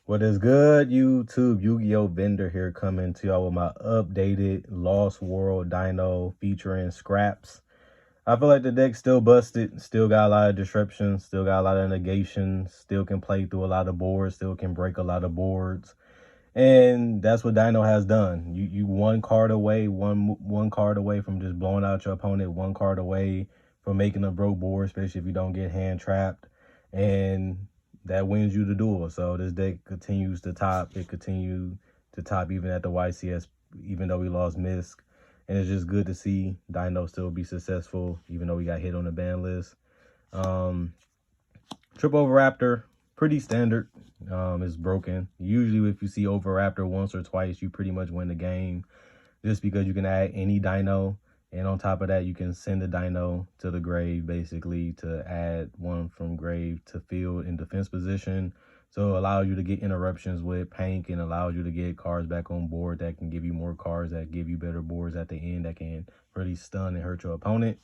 What is good, YouTube? Yu-Gi-Oh! Vendor here coming to y'all with my updated Lost World Dino featuring scraps. I feel like the deck's still busted, still got a lot of disruptions, still got a lot of negations, still can play through a lot of boards, still can break a lot of boards. And that's what Dino has done. You one card away, one card away from just blowing out your opponent, one card away from making a broke board, especially if you don't get hand trapped. And that wins you the duel. So this deck continues to top. It continued to top even at the YCS, even though we lost Misk. And it's just good to see Dino still be successful, even though we got hit on the ban list. Triple Overraptor, pretty standard. It's broken. Usually if you see Overraptor once or twice, you pretty much win the game, just because you can add any dino, and on top of that, you can send a dino to the grave, basically, to add one from grave to field in defense position. So it allows you to get interruptions with Pank and allows you to get cards back on board that can give you more cards, that give you better boards at the end, that can really stun and hurt your opponent.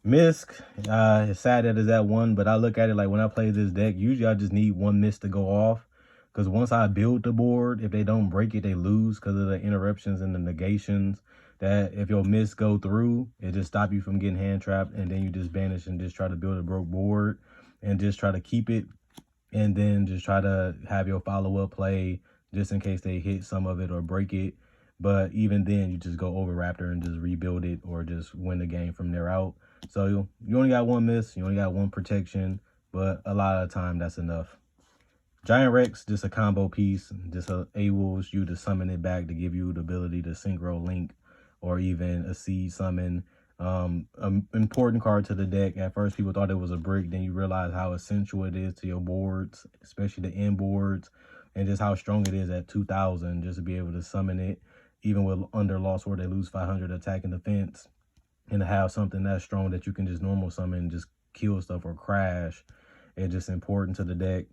Misk, it's sad that it's at one, but I look at it like when I play this deck, usually I just need one miss to go off. Because once I build the board, if they don't break it, they lose because of the interruptions and the negations. That if your miss go through, it just stop you from getting hand trapped, and then you just banish and just try to build a broke board and just try to keep it, and then just try to have your follow-up play just in case they hit some of it or break it. But even then, you just go over Raptor and just rebuild it or just win the game from there out. So you only got one miss, you only got one protection, but a lot of the time that's enough. Giant Rex, just a combo piece, just enables you to summon it back to give you the ability to synchro link or even a seed summon. An important card to the deck. At first people thought it was a brick, then you realize how essential it is to your boards, especially the end boards, and just how strong it is at 2,000 just to be able to summon it. Even with under Lost World, they lose 500 attack and defense, and to have something that strong that you can just normal summon and just kill stuff or crash, it's just important to the deck.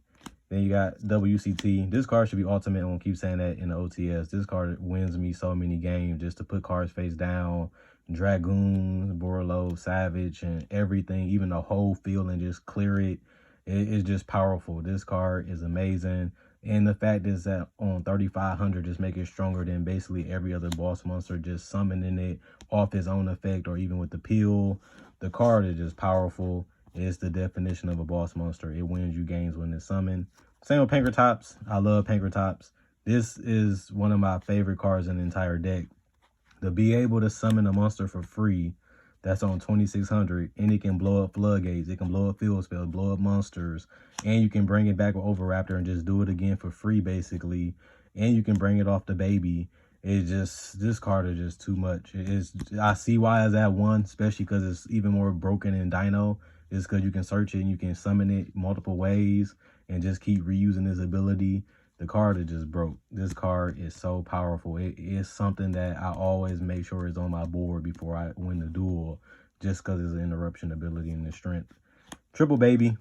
Then you got WCT. This card should be ultimate. I'm going to keep saying that in the OTS. This card wins me so many games just to put cards face down. Dragoon, Borlo, Savage, and everything. Even the whole field and just clear it. It's just powerful. This card is amazing. And the fact is that on 3,500, just make it stronger than basically every other boss monster. Just summoning it off his own effect or even with the peel. The card is just powerful. It's the definition of a boss monster. It wins you games when it's summoned. Same with Pankratops. I love Pankratops. This is one of my favorite cards in the entire deck. To be able to summon a monster for free that's on 2,600, and it can blow up floodgates, it can blow up field spells, blow up monsters, and you can bring it back with Overraptor and just do it again for free, basically. And you can bring it off the baby. It's just, this card is just too much. I see why it's at one, especially because it's even more broken in Dino. It's because you can search it and you can summon it multiple ways and just keep reusing this ability. The card is just broke. This card is so powerful. It is something that I always make sure is on my board before I win the duel, just because it's an interruption ability and the strength. Triple Baby.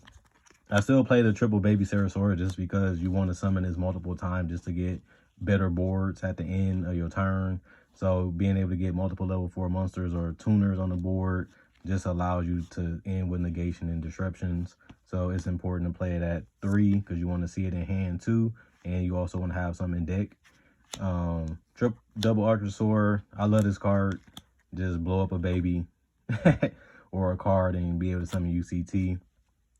I still play the Triple Baby Ceratosaurus just because you want to summon this multiple times just to get better boards at the end of your turn. So being able to get multiple level 4 monsters or tuners on the board just allows you to end with negation and disruptions. So it's important to play it at 3 because you want to see it in hand too, and you also want to have some in deck. Double Archosaur. I love this card. Just blow up a baby or a card and be able to summon UCT.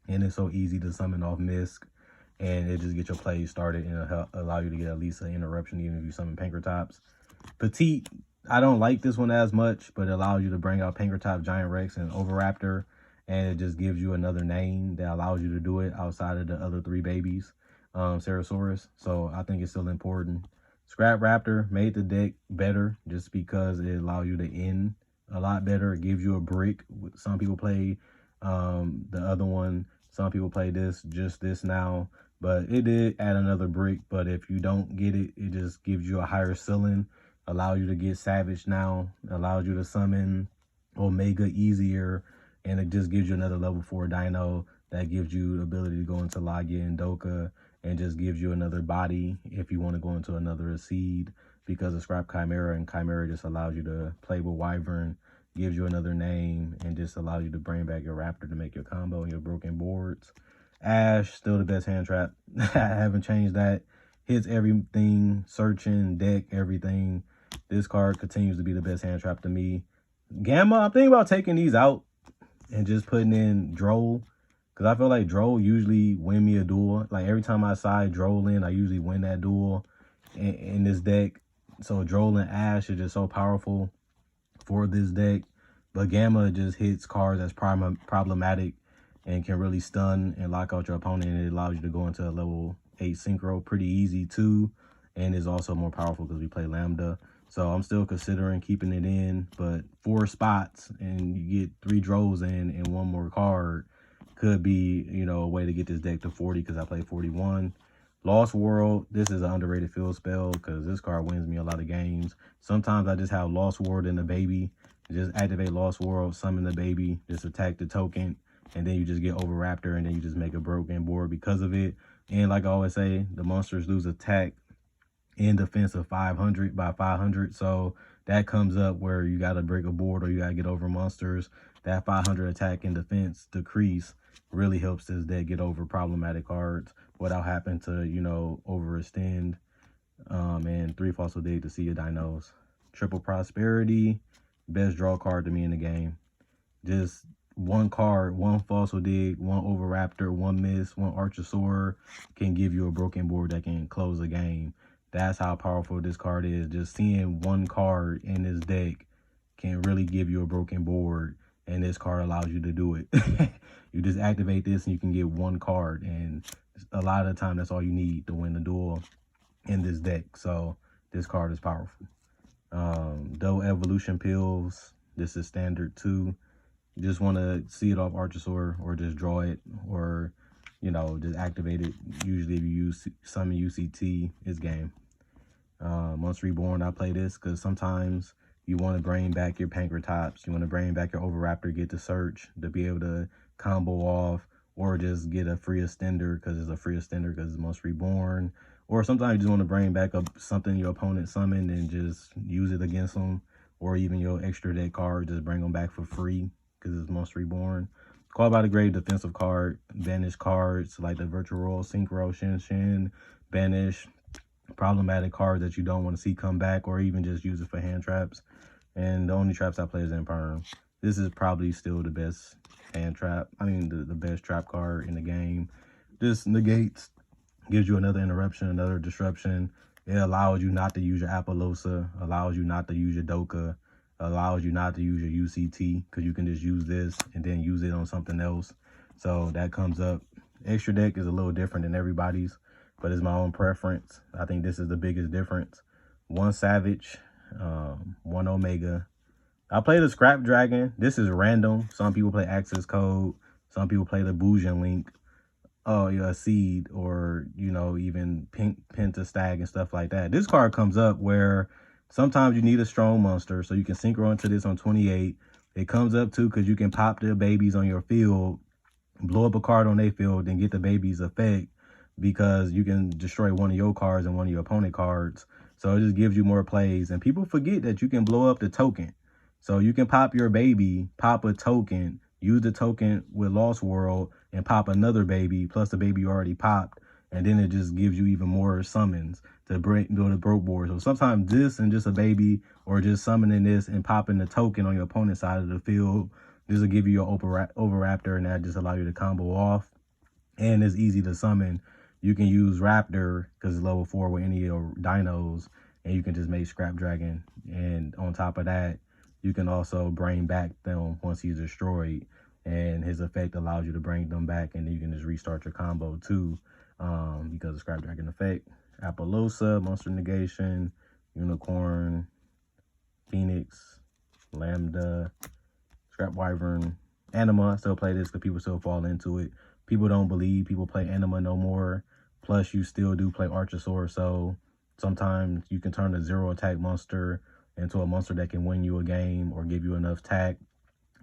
And it's so easy to summon off Misk, and it just get your play started and it'll allow you to get at least an interruption even if you summon Pankratops. Petite, I don't like this one as much, but it allows you to bring out Pankratops, Giant Rex, and Overraptor, and it just gives you another name that allows you to do it outside of the other 3 babies, Ceratosaurus. So I think it's still important. Scrap Raptor made the deck better just because it allows you to end a lot better. It gives you a brick. Some people play the other one. Some people play just this now, but it did add another brick. But if you don't get it, it just gives you a higher ceiling, allow you to get Savage now, allows you to summon Omega easier, and it just gives you another level 4 dino that gives you the ability to go into Lagia and Doka, and just gives you another body if you want to go into another seed because of Scrap Chimera, and Chimera just allows you to play with Wyvern, gives you another name, and just allows you to bring back your Raptor to make your combo and your broken boards. Ash, still the best hand trap. I haven't changed that. hits everything, searching, deck, everything. This card continues to be the best hand trap to me. Gamma, I'm thinking about taking these out and just putting in Droll. Because I feel like Droll usually win me a duel. Like every time I side Droll in, I usually win that duel in this deck. So Droll and Ash are just so powerful for this deck. But Gamma just hits cards that's problematic and can really stun and lock out your opponent. And it allows you to go into a level 8 synchro pretty easy too. And is also more powerful because we play Lambda. So I'm still considering keeping it in. But 4 spots and you get 3 Drolls in and 1 more card could be, you know, a way to get this deck to 40 because I play 41. Lost World, this is an underrated field spell because this card wins me a lot of games. Sometimes I just have Lost World and the baby. Just activate Lost World, summon the baby, just attack the token, and then you just get Overraptor, and then you just make a broken board because of it. And like I always say, the monsters lose attack and defense of 500 by 500. So that comes up where you got to break a board or you got to get over monsters. That 500 attack and defense decrease really helps this deck get over problematic cards without having to, you know, overextend. And 3 Fossil Dig to see your dinos. Triple Prosperity, best draw card to me in the game. Just 1 card, 1 Fossil Dig, 1 Overraptor, 1 Miss, 1 Archosaur can give you a broken board that can close a game. That's how powerful this card is. Just seeing 1 card in this deck can really give you a broken board, and this card allows you to do it. You just activate this and you can get 1 card, and a lot of the time that's all you need to win the duel in this deck. So this card is powerful. Double Evolution Pills, this is standard too. You just want to see it off Archosaur or just draw it, or, you know, just activate it. Usually if you use summon UCT, it's game. Once Reborn, I play this because sometimes you want to bring back your Pankratops, you want to bring back your Overraptor, get the search to be able to combo off, or just get a free extender because it's a free extender because it's Once Reborn. Or sometimes you just want to bring back up something your opponent summoned and just use it against them, or even your extra deck card, just bring them back for free because it's Once Reborn. Call by the Grave, defensive card. Banish cards like the Virtual Royal, Synchro, Shin, banish problematic cards that you don't want to see come back, or even just use it for hand traps. And the only traps I play is Imperm. This is probably still the best hand trap. I mean, the best trap card in the game. Just negates, gives you another interruption, another disruption. It allows you not to use your Appaloosa, allows you not to use your Doka, allows you not to use your UCT, because you can just use this and then use it on something else. So that comes up. Extra deck is a little different than everybody's, but it's my own preference. I think this is the biggest difference. 1 Savage, 1 Omega. I play the Scrap Dragon. This is random. Some people play Access Code. Some people play the Boujan Link. A Seed, or, you know, even Pentastag and stuff like that. This card comes up where sometimes you need a strong monster, so you can synchro into this on 28. It comes up too because you can pop the babies on your field, blow up a card on their field, and get the baby's effect, because you can destroy one of your cards and one of your opponent cards. So it just gives you more plays. And people forget that you can blow up the token. So you can pop your baby, pop a token, use the token with Lost World, and pop another baby, plus the baby you already popped. And then it just gives you even more summons to build a broke board. So sometimes this and just a baby, or just summoning this and popping the token on your opponent's side of the field, this will give you your Overraptor, and that just allow you to combo off. And it's easy to summon. You can use Raptor because it's level 4 with any of your dinos, and you can just make Scrap Dragon. And on top of that, you can also bring back them once he's destroyed, and his effect allows you to bring them back, and then you can just restart your combo too, because of Scrap Dragon effect. Appaloosa, Monster Negation, Unicorn, Phoenix, Lambda, Scrap Wyvern, Anima. I still play this because people still fall into it. People don't believe people play Anima no more. Plus, you still do play Archosaur, so sometimes you can turn a 0 attack monster into a monster that can win you a game or give you enough attack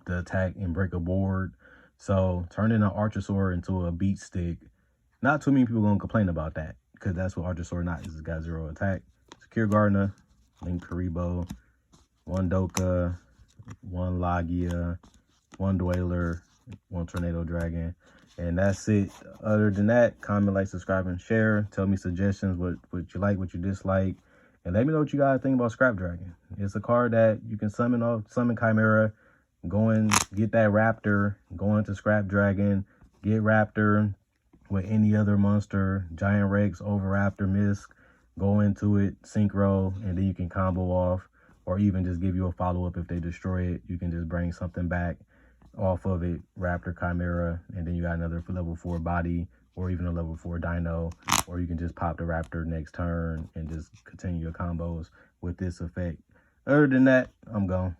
to attack and break a board. So turning an Archosaur into a beat stick, not too many people gonna complain about that, because that's what Archosaur not is. It's got 0 attack. Secure Gardener, Link Karibo, 1 Doka, 1 Lagia, 1 Dweller, 1 Tornado Dragon. And that's it. Other than that, comment, like, subscribe, and share. Tell me suggestions, what you like, what you dislike. And let me know what you guys think about Scrap Dragon. It's a card that you can summon Chimera, go and get that Raptor, go into Scrap Dragon, get Raptor with any other monster, Giant Rex, Overraptor, Misk, go into it, Synchro, and then you can combo off, or even just give you a follow-up if they destroy it. You can just bring something back off of it, Raptor, Chimera, and then you got another level 4 body, or even a level 4 dino, or you can just pop the Raptor next turn and just continue your combos with this effect. Other than that, I'm gone.